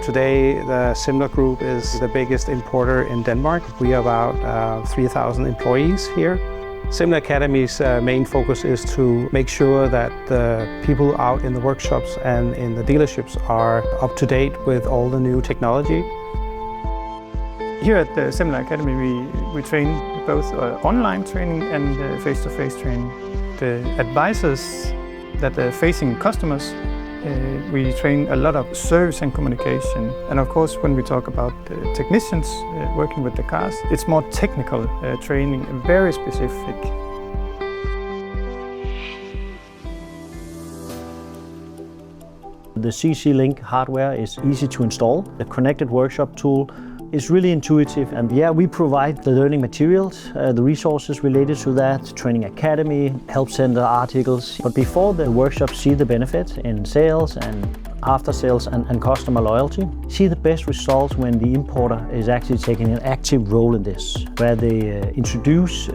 Today, the Semler Group is the biggest importer in Denmark. We have about 3,000 employees here. Semler Academy's main focus is to make sure that the people out in the workshops and in the dealerships are up to date with all the new technology. Here at the Semler Academy, we train both online training and face-to-face training. The advisors that are facing customers, we train a lot of service and communication. And of course, when we talk about technicians working with the cars, it's more technical training, very specific. The CC-Link hardware is easy to install. The Connected Workshop tool is really intuitive, and we provide the learning materials, the resources related to that, training academy, help center articles. But before the workshops see the benefits in sales and after sales and customer loyalty, see the best results when the importer is actually taking an active role in this, where they introduce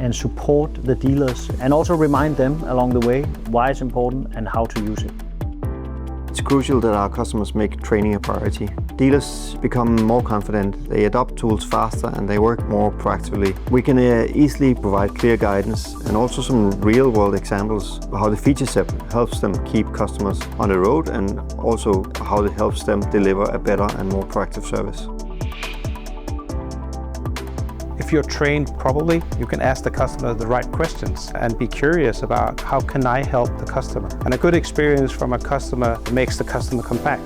and support the dealers and also remind them along the way why it's important and how to use it. It's crucial that our customers make training a priority. Dealers become more confident, they adopt tools faster and they work more proactively. We can easily provide clear guidance and also some real-world examples of how the feature set helps them keep customers on the road and also how it helps them deliver a better and more proactive service. If you're trained properly, you can ask the customer the right questions and be curious about how can I help the customer. And a good experience from a customer makes the customer come back.